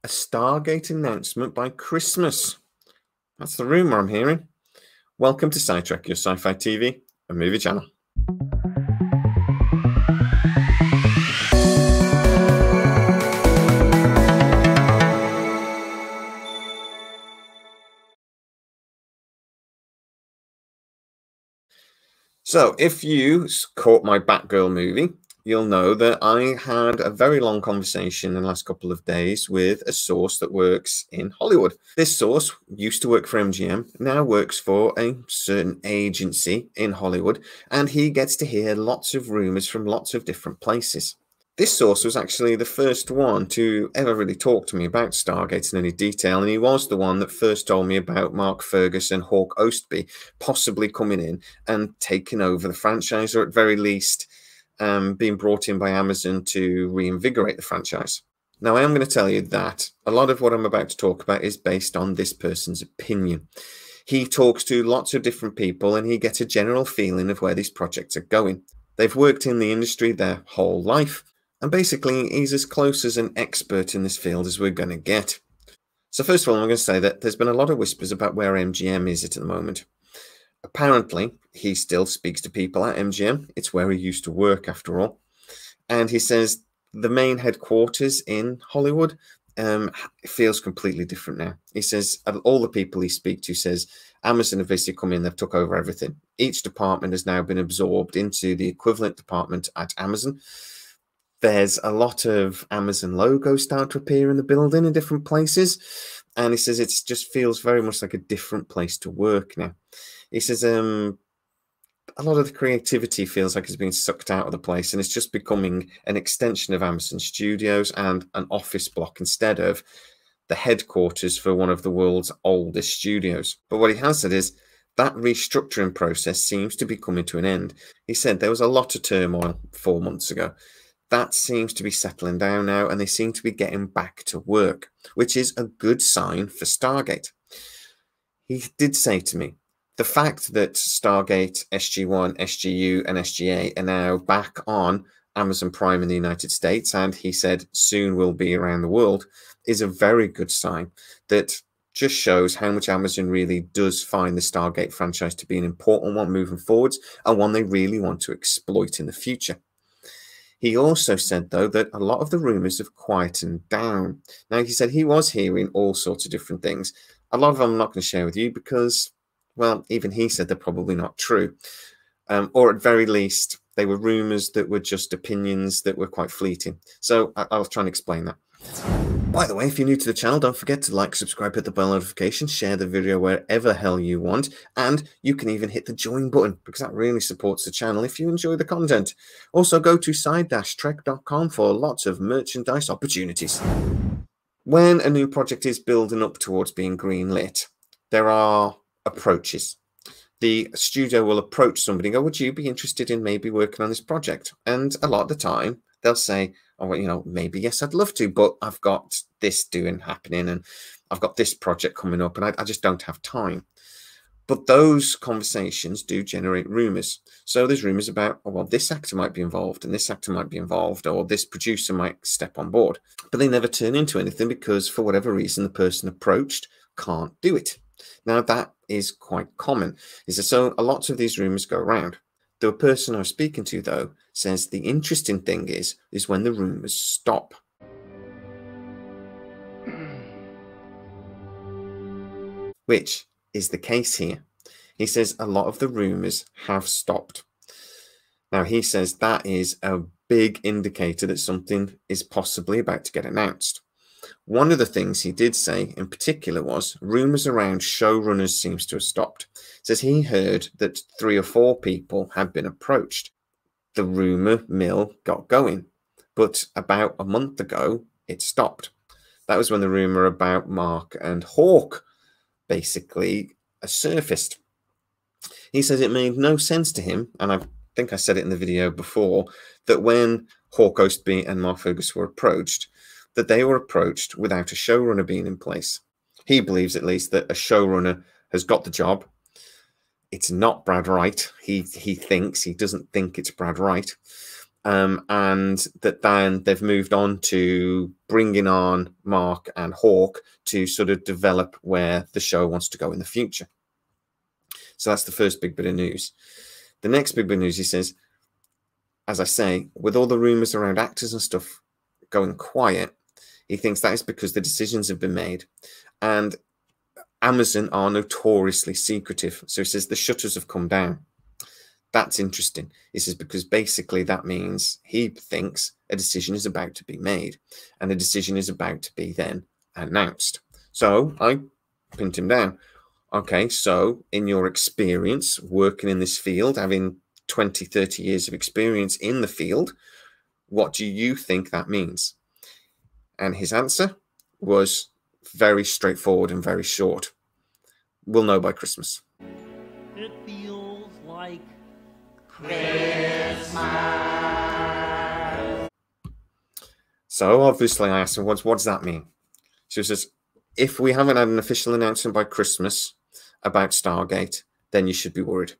A Stargate announcement by Christmas. That's the rumour I'm hearing. Welcome to Sidetrack, your sci-fi TV and movie channel. So, if you caught my Batgirl movie, you'll know that I had a very long conversation in the last couple of days with a source that works in Hollywood. This source used to work for MGM, now works for a certain agency in Hollywood, and he gets to hear lots of rumors from lots of different places. This source was actually the first one to ever really talk to me about Stargate in any detail, and he was the one that first told me about Mark Fergus and Hawk Ostby possibly coming in and taking over the franchise, or at very least being brought in by Amazon to reinvigorate the franchise. Now, I am going to tell you that a lot of what I'm about to talk about is based on this person's opinion. He talks to lots of different people and he gets a general feeling of where these projects are going. They've worked in the industry their whole life, and basically he's as close as an expert in this field as we're going to get. So first of all, I'm going to say that there's been a lot of whispers about where MGM is at the moment. Apparently, he still speaks to people at MGM. It's where he used to work, after all. And he says the main headquarters in Hollywood feels completely different now. He says all the people he speaks to says Amazon have basically come in, they've took over everything. Each department has now been absorbed into the equivalent department at Amazon. There's a lot of Amazon logos start to appear in the building in different places. And he says it just feels very much like a different place to work now. He says a lot of the creativity feels like it's being sucked out of the place, and it's just becoming an extension of Amazon Studios and an office block instead of the headquarters for one of the world's oldest studios. But what he has said is that restructuring process seems to be coming to an end. He said there was a lot of turmoil 4 months ago. That seems to be settling down now, and they seem to be getting back to work, which is a good sign for Stargate. He did say to me, the fact that Stargate, SG-1, SGU, and SGA are now back on Amazon Prime in the United States, and he said soon will be around the world, is a very good sign that just shows how much Amazon really does find the Stargate franchise to be an important one moving forwards, and one they really want to exploit in the future. He also said, though, that a lot of the rumors have quietened down. Now, he said he was hearing all sorts of different things. A lot of them I'm not going to share with you because, well, even he said they're probably not true. Or at very least, they were rumors that were just opinions that were quite fleeting. So I'll try and explain that. By the way, if you're new to the channel, don't forget to like, subscribe, hit the bell notification, share the video wherever the hell you want, and you can even hit the join button because that really supports the channel if you enjoy the content. Also, go to side-trek.com for lots of merchandise opportunities. When a new project is building up towards being greenlit, there are approaches. The studio will approach somebody and go, would you be interested in maybe working on this project? And a lot of the time, they'll say, oh, well, you know, maybe, yes, I'd love to, but I've got this happening and I've got this project coming up and I just don't have time. But those conversations do generate rumors. So there's rumors about, oh, well, this actor might be involved and this actor might be involved, or this producer might step on board. But they never turn into anything because for whatever reason, the person approached can't do it. Now, that is quite common. So a lot of these rumors go around. The person I was speaking to, though, says the interesting thing is when the rumors stop. Which is the case here. He says a lot of the rumors have stopped. Now, he says that is a big indicator that something is possibly about to get announced. One of the things he did say in particular was rumors around showrunners seems to have stopped. Says he heard that 3 or 4 people had been approached. The rumor mill got going, but about a month ago, it stopped. That was when the rumor about Mark and Hawk basically surfaced. He says it made no sense to him, and I think I said it in the video before, that when Hawk Ostby and Mark Fergus were approached, that they were approached without a showrunner being in place. He believes, at least, that a showrunner has got the job. It's not Brad Wright. He thinks, he doesn't think it's Brad Wright. and that then they've moved on to bringing on Mark and Hawk to sort of develop where the show wants to go in the future. So that's the first big bit of news. The next big bit of news, he says, as I say, with all the rumors around actors and stuff going quiet, he thinks that is because the decisions have been made. And Amazon are notoriously secretive. So he says the shutters have come down. That's interesting. He says because basically that means he thinks a decision is about to be made and the decision is about to be then announced. So I pinned him down. Okay, so in your experience working in this field, having 20, 30 years of experience in the field, what do you think that means? And his answer was very straightforward and very short. We'll know by Christmas. It feels like Christmas. So obviously I asked him, what does that mean? So he says, if we haven't had an official announcement by Christmas about Stargate, then you should be worried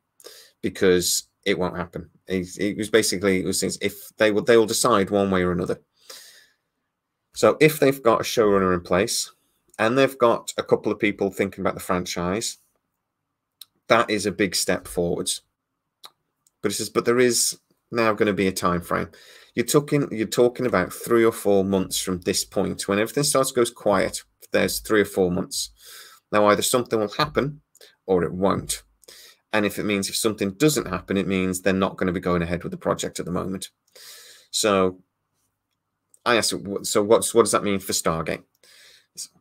because it won't happen. It was basically, if they will decide one way or another. So if they've got a showrunner in place and they've got a couple of people thinking about the franchise, that is a big step forwards. But he says, but there is now going to be a time frame. You're talking about 3 or 4 months from this point. When everything starts to go quiet, there's 3 or 4 months. Now, either something will happen or it won't. And if something doesn't happen, it means they're not going to be going ahead with the project at the moment. So I asked, so what does that mean for Stargate?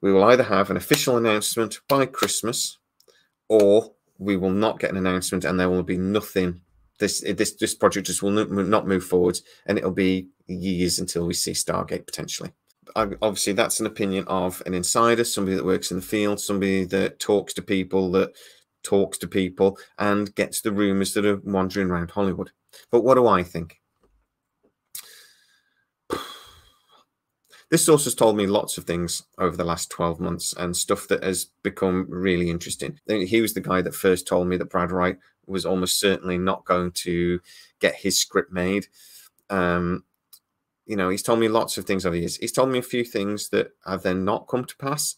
We will either have an official announcement by Christmas, or we will not get an announcement, and there will be nothing. This project just will not move forward, and it'll be years until we see Stargate potentially. Obviously, that's an opinion of an insider, somebody that works in the field, somebody that talks to people, and gets the rumors that are wandering around Hollywood. But what do I think? This source has told me lots of things over the last 12 months and stuff that has become really interesting. He was the guy that first told me that Brad Wright was almost certainly not going to get his script made. He's told me lots of things over the years. He's told me a few things that have then not come to pass.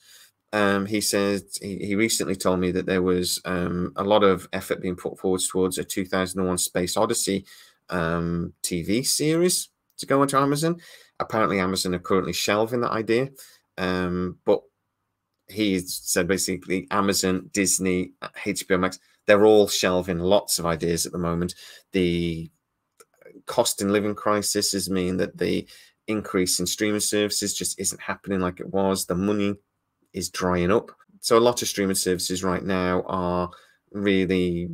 He said he recently told me that there was a lot of effort being put forward towards a 2001 Space Odyssey TV series to go onto Amazon. Apparently, Amazon are currently shelving that idea. But he said basically Amazon, Disney, HBO Max, they're all shelving lots of ideas at the moment. The cost and living crisis is mean that the increase in streaming services just isn't happening like it was. The money is drying up. So a lot of streaming services right now are really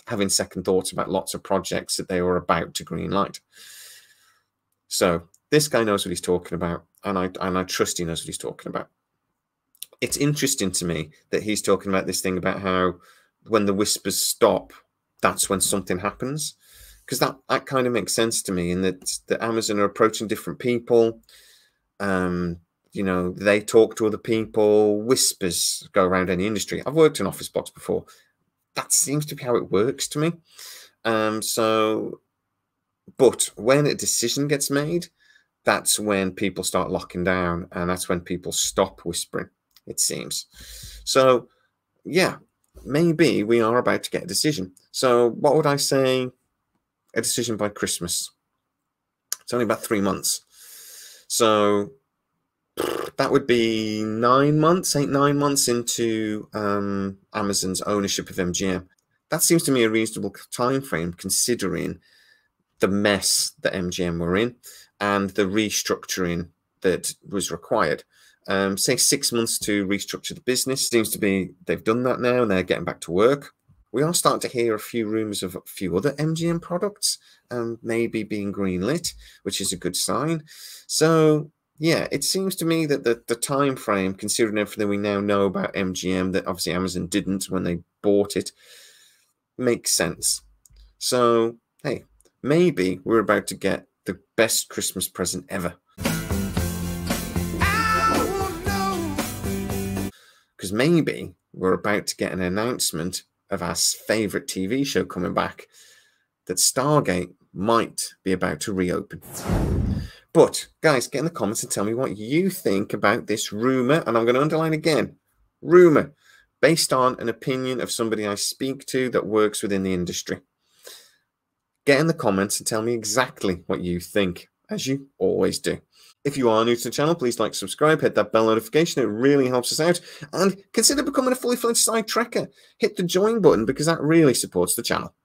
having second thoughts about lots of projects that they were about to green light. So this guy knows what he's talking about, and I trust he knows what he's talking about. It's interesting to me that he's talking about this thing about how when the whispers stop, that's when something happens, because that kind of makes sense to me, in that Amazon are approaching different people. They talk to other people. Whispers go around any industry. I've worked in office blocks before. That seems to be how it works to me. But when a decision gets made, that's when people start locking down, and that's when people stop whispering, it seems. So, yeah, maybe we are about to get a decision. So what would I say? A decision by Christmas. It's only about 3 months. So that would be 9 months, 8-9 months into Amazon's ownership of MGM. That seems to me a reasonable time frame, considering the mess that MGM were in and the restructuring that was required. Say 6 months to restructure the business. Seems to be they've done that now and they're getting back to work. We are starting to hear a few rumors of a few other MGM products maybe being greenlit, which is a good sign. So yeah, it seems to me that the time frame, considering everything we now know about MGM, that obviously Amazon didn't when they bought it, makes sense. So hey, maybe we're about to get the best Christmas present ever. Because maybe we're about to get an announcement of our favourite TV show coming back, that Stargate might be about to reopen. But, guys, get in the comments and tell me what you think about this rumor. And I'm going to underline again, rumor, based on an opinion of somebody I speak to that works within the industry. Get in the comments and tell me exactly what you think, as you always do. If you are new to the channel, please like, subscribe, hit that bell notification. It really helps us out. And consider becoming a fully fledged side tracker. Hit the join button because that really supports the channel.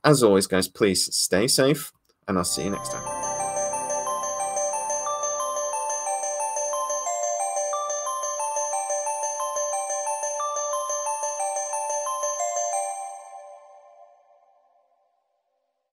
As always, guys, please stay safe, and I'll see you next time.